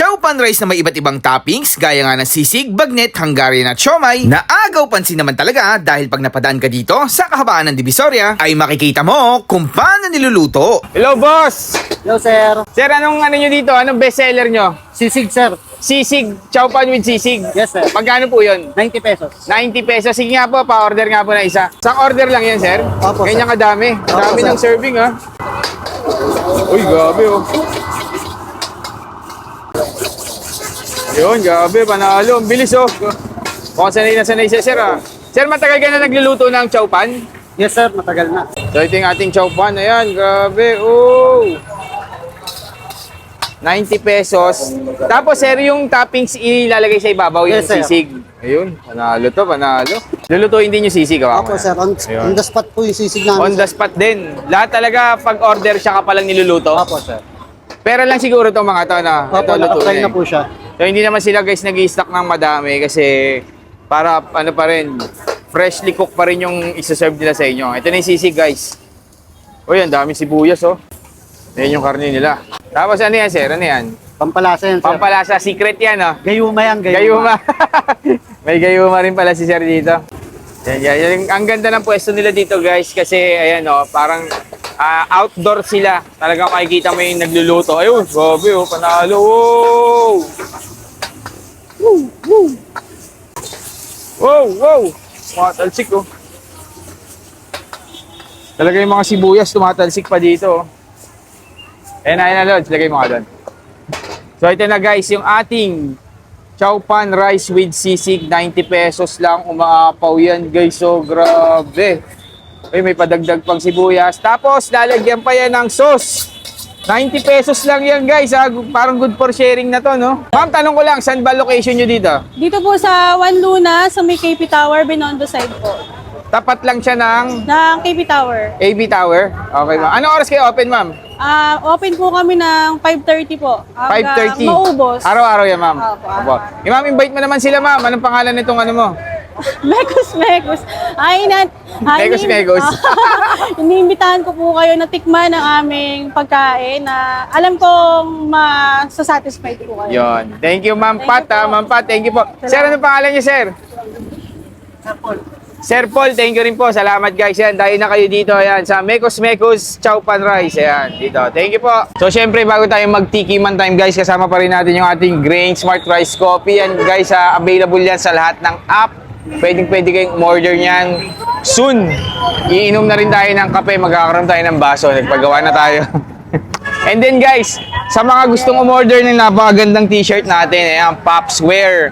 Chow pan rice na may iba't ibang toppings gaya nga ng sisig, bagnet, Hungarian at siomai na agaw pansin naman talaga dahil pag napadaan ka dito sa kahabaan ng Divisoria ay makikita mo kung paano niluluto. Hello, boss! Hello, sir. Sir, anong ano nyo dito? Anong bestseller nyo? Sisig, sir. Sisig, chow pan with sisig. Yes, sir. Magkano po yun? 90 pesos. 90 pesos. Sige nga po, pa-order nga po na isa. Isang order lang yan, sir? Opo, Ganyan sir. kadami. Opo, Dami sir. ng serving, ha? Uy, gabi, oh. Yun, gabi, panalo. Ang bilis, oh. Mukhang sanay na sanay siya, sir, ha? Sir, matagal ka na nagluluto ng chow pan? Yes, sir. Matagal na. So, ito yung ating chow pan. Ayan, grabe, oh. 90 pesos. Tapos, sir, yung toppings ilalagay sa ibabaw, yung Yes, sir. sisig. Ayun, panalo to, panalo. Lulutuin din yung sisig, kawa Opo, sir. On the spot po yung sisig On namin. the spot din. Lahat talaga pag order siya ka palang niluluto. Opo, sir. Pero lang siguro itong mga to na Opo, ito luto naka-fry na po siya. So hindi naman sila guys nag-i-stock ng madami kasi para ano pa rin, freshly cooked pa rin yung isa-serve nila sa inyo. Ito na yung sisig guys. Uy, ang dami sibuyas oh. Yan yung karne nila. Tapos ano yan sir? Ano yan? Pampalasa yan, sir. Pampalasa, secret yan oh. Gayuma yan, Gayuma. May gayuma rin pala si sir dito. Yan. Ang ganda ng pwesto nila dito guys kasi ayan oh, parang outdoor sila. Talagang makikita mo yung nagluluto. Ayun, grabe oh, panalo. Wow! Wow! Tumatalsik oh. Talaga yung mga sibuyas tumatalsik pa dito oh. Ayan na Lods, lagay mo nga doon. So ito na guys, yung ating chow pan rice with sisig, 90 pesos lang. Umaapaw yan guys, so grabe. Ay, may padagdag pang sibuyas. Tapos, lalagyan pa yan ng sauce. 90 pesos lang yan guys. Parang good for sharing na to, no? Ma'am, tanong ko lang, saan ba location nyo dito? Dito po sa One Luna, sa may KP Tower, Binondo side po. Tapat lang siya ng Ng KP Tower. AB Tower. Okay, ma'am. Anong oras kayo open, ma'am? Open po kami ng 5:30 po. Hanggang 5:30. maubos. Araw-araw yan, ma'am. Opo, Opo. Ma'am, invite mo naman sila, ma'am. Anong pangalan nitong ano mo? Mekos. Mekos. Iniimbitahan ko po kayo na tikman ang aming pagkain na alam kong masasatisfied po kayo. Yon. Thank you, Ma'am Thank Pat. you po. Ma'am Pat, thank you po. Sir, ano pangalan niyo, sir? Sir Paul, thank you rin po. Salamat guys. Yan, dahil na kayo dito. Ayan, sa Mekos Chow Pan Rice. Ayan, dito. Thank you po. So, syempre, bago tayo magtikiman time guys, kasama pa rin natin yung ating Grain Smart Rice Coffee. Yan guys, available yan sa lahat ng app. Pwede kayong umorder niyan soon. Iinom na rin tayo ng kape. Magkakaroon tayo ng baso. Nagpagawa na tayo. And then guys, sa mga gustong umorder ng napakagandang t-shirt natin, ayan, Popswear.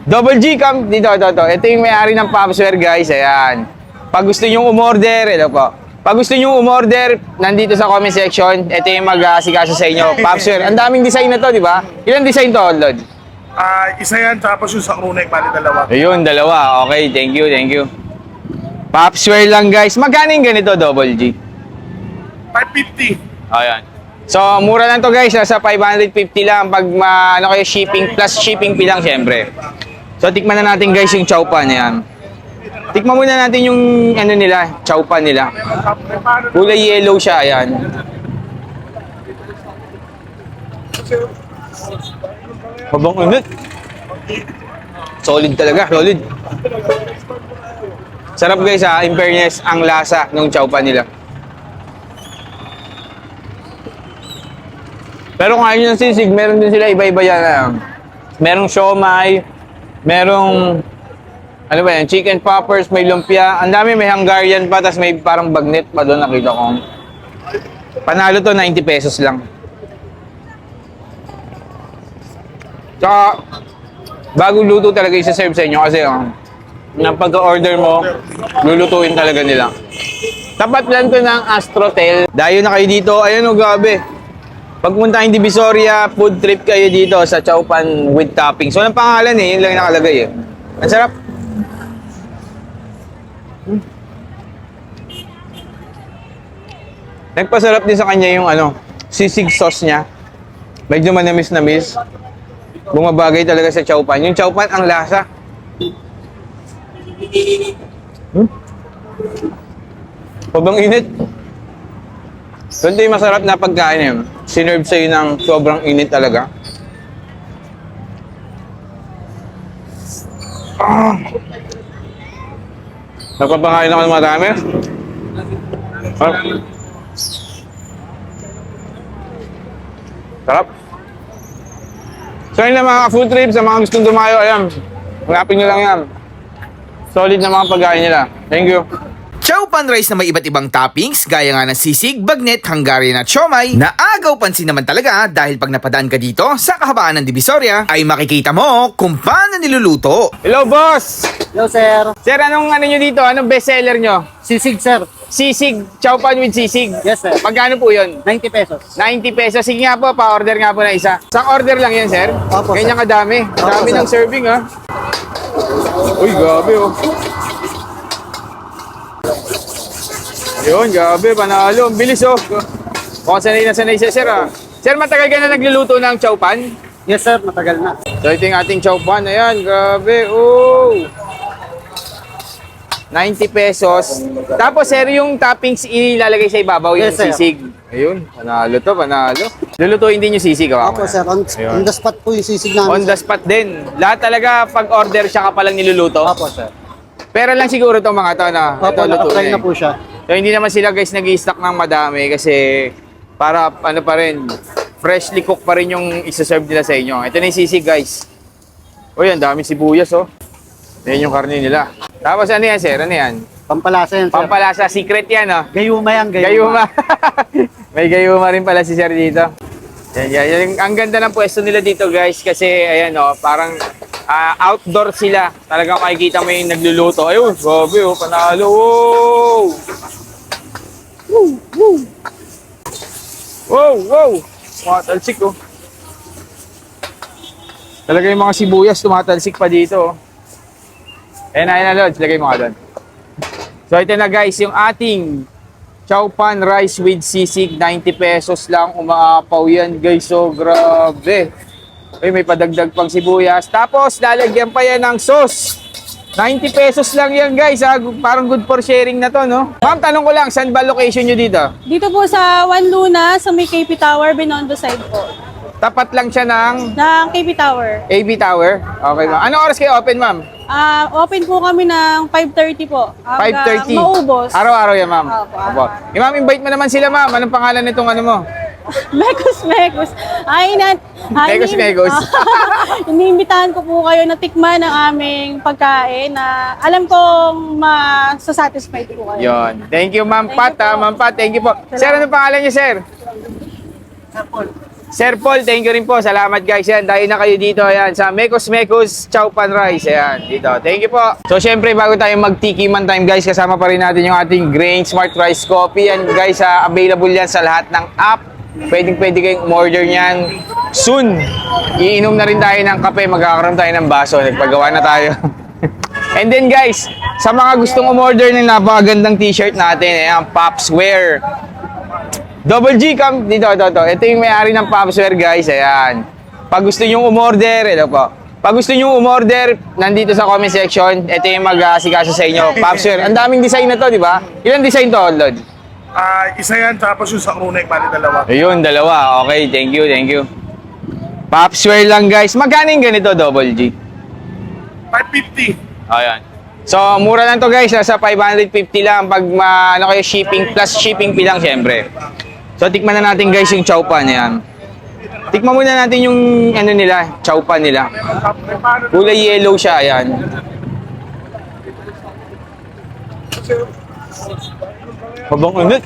Double G, come dito. Ito yung may-ari ng Popswear guys. Ayan. Pag gusto nyo umorder, ito po. Pag gusto nyo umorder, nandito sa comment section. Ito yung mag-asikaso sa inyo. Popswear. Ang daming design na to, di ba? Ilang design to, Lord? Isa yan, tapos yung sa Runay, bali dalawa. Ayun, dalawa. Okay, thank you. Popswear lang guys. Magkano yung ganito, Double G? 550. Ayan. So, mura lang to guys. Nasa 550 lang pag ano kayo shipping, plus shipping fee lang syempre. So, tikman na natin guys yung chow pan. Ayan. Tikman muna natin yung ano nila, chow pan nila. Kulay yellow siya. Ayan. Habang init. Solid talaga, solid. Sarap guys ha, in fairness, ang lasa ng chow pan nila. Pero kung ayaw ng sisig, meron din sila iba-iba yan. Merong siomai, merong ano ba yan, chicken poppers, may lumpia. Ang dami, may Hungarian pa, tas may parang bagnet pa doon, nakita ko. Panalo to, 90 pesos lang. Tsaka, bagong luto talaga isa-serve sa inyo kasi nang pagka-order mo, lulutuin talaga nila. Tapat lang to ng Astrotel. Dayo na kayo dito. Ayan o, gabi. Pagpunta kayong Divisoria, food trip kayo dito sa chow pan with toppings. So, anong pangalan eh? Yun lang nakalagay eh. Ang sarap. Nagpasarap din sa kanya yung sisig sauce niya. Medyo manamis-namis. Bumabagay talaga sa chow pan. Yung chow pan, ang lasa. Sobrang init. So, ito yung masarap na pagkain eh. Sinerve sa'yo ng sobrang init talaga. Nagpapangain ako ng marami. Sarap. So yun lang mga food trip, sa mga gustong dumayo, ayan. Hanapin nyo lang yan. Solid na mga pagkain nila. Thank you. Chow pan rice na may iba't ibang toppings gaya nga ng sisig, bagnet, Hungarian at siomai na agaw pansin naman talaga dahil pag napadaan ka dito sa kahabaan ng Divisoria ay makikita mo kung paano niluluto. Hello, boss! Hello, sir. Sir, anong ano nyo dito? Anong bestseller nyo? Sisig, sir. Sisig, chow pan with sisig. Yes, sir. Magkano po yun? 90 pesos. 90 pesos. Sige nga po, pa-order nga po na isa. Isang order lang yan, sir? Opo, sir. Ganyan kadami. Opo, Dami sir. ng serving, ha? Uy, gabi, oh. Yun, gabi, panalo. Ang bilis, oh. Mukhang sanay na sanay siya, sir, ha? Sir, matagal ka na nagluluto ng chow pan? Yes, sir. Matagal na. So, ito yung ating chow pan. Ayan, grabe, oh. 90 pesos. Tapos, sir, yung toppings ilalagay sa ibabaw, yung Yes, sir. sisig. Ayun, panalo to, panalo. Lulutuin din yung sisig, ha? Opo, sir. On the spot po yung sisig namin. On the spot din. Lahat talaga pag order siya ka palang niluluto. Opo, sir. Pero lang siguro itong mga to na Opo, ito luto nakatry na na po siya. So hindi naman sila guys nag-i-stock ng madami kasi para ano pa rin, freshly cooked pa rin yung isa-serve nila sa inyo. Ito na yung sisig guys. Uy, ang dami sibuyas oh. Yan yung karne nila. Tapos ano yan sir? Ano yan? Pampalasa yan, sir. Pampalasa. Secret yan oh. Gayuma yan, Gayuma. May gayuma rin pala si sir dito. Yan. Ang ganda ng pwesto nila dito guys kasi ayan oh, parang outdoor sila. Talagang makikita mo yung nagluluto. Ayun, grabe oh, panalo. Wow! Tumatalsik oh. Talaga yung mga sibuyas tumatalsik pa dito oh. Ayan na Lods, lagay mo nga doon. So ito na guys, yung ating chow pan rice with sisig, 90 pesos lang, umaapaw yan guys, so grabe. Ay, may padagdag pang sibuyas. Tapos, lalagyan pa yan ng sauce. 90 pesos lang yan guys, ha? Parang good for sharing na to, no? Ma'am, tanong ko lang, saan ba location nyo dito? Dito po sa One Luna, sa may KP Tower, Binondo side po. Tapat lang siya ng Ng KP Tower. AB Tower? Okay, ma'am. Anong oras kayo open, ma'am? Open po kami ng 5:30 po. Hanggang 5:30. maubos. Araw-araw yan, ma'am. Opo, Opo. Ma'am, invite mo naman sila, ma'am. Anong pangalan nitong ano mo? Mekos. Mekos. Iniimbitahan ko po kayo na tikman ang aming pagkain na alam kong masasatisfied po kayo. Yon. Thank you, Ma'am Thank Pat. you po. Ma'am Pat, thank you po. Sir, anong pangalan niyo, sir? Sir Paul, thank you rin po. Salamat guys. Yan, dahil na kayo dito. Ayan, sa Mekos Chow Pan Rice. Ayan, dito. Thank you po. So, syempre, bago tayo mag-tikiman time guys, kasama pa rin natin yung ating Grain Smart Rice Coffee. Yan guys, available yan sa lahat ng app. Pwede kayong umorder niyan soon. Iinom na rin tayo ng kape. Magkakaroon tayo ng baso. Nagpagawa na tayo. And then guys, sa mga gustong umorder ng napakagandang t-shirt natin, ayan, Popswear. Double G, come dito. Ito yung may-ari ng Popswear, guys. Ayan. Pag gusto nyo umorder, ito po. Pag gusto nyo umorder, nandito sa comment section. Ito yung mag-asikaso sa inyo. Popswear. Ang daming design na to, di ba? Ilang design to, Lord? Isa yan, tapos yung sa Crunek, bali dalawa. Ayun, dalawa. Okay, thank you. Popswear lang, guys. Magkano yung ganito, Double G? 550. Ayan. So, mura lang to, guys. Nasa 550 lang. Pag ano kayo, shipping, plus shipping fee lang, syempre. So, tikman na natin, guys, yung chow pan. Ayan. Tikman muna natin yung ano nila, chow pan nila. Kulay yellow siya, ayan. Habang init.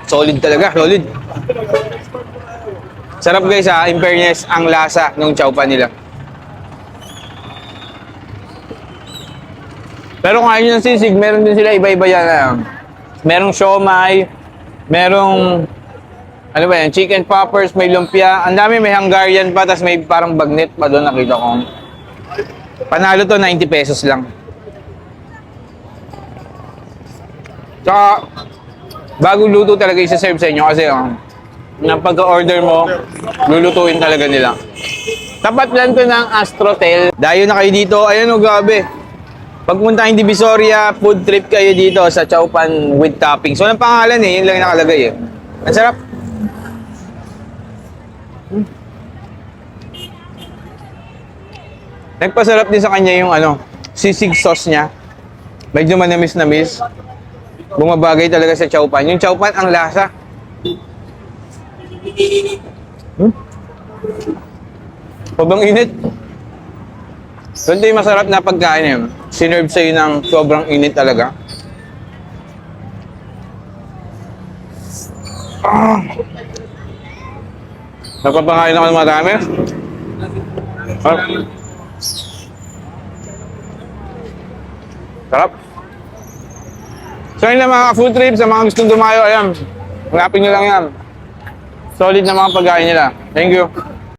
Solid talaga, solid. Sarap guys ha, in fairness, ang lasa ng chow pan nila. Pero kung ayaw ng sisig, meron din sila iba-iba yan. Merong siomai, merong ano ba yan, chicken poppers, may lumpia. Ang dami, may Hungarian pa, tapos may parang bagnet pa doon, nakita ko. Panalo to, 90 pesos lang. Tsaka, bagong luto talaga isa-serve sa inyo kasi nang pagka-order mo, lulutuin talaga nila. Tapat lang to ng Astrotel. Dayo na kayo dito, ayan o, gabi. Pagpunta yung Divisoria, food trip kayo dito sa chow pan with topping. So, ang pangalan yun lang yung nakalagay eh. Ang sarap. Nagpasarap din sa kanya yung sisig sauce niya. Medyo manamis-namis. Bumabagay talaga sa chow pan. Yung chow pan, ang lasa. Sobrang init. So, ito yung masarap na pagkain yun. Sinerve sa'yo ng sobrang init talaga. Napapakain ako ng marami. Sarap. So yun lang mga food trip, sa mga gustong dumayo, ayan. Hanapin nyo lang yan. Solid na mga pagkain nila. Thank you.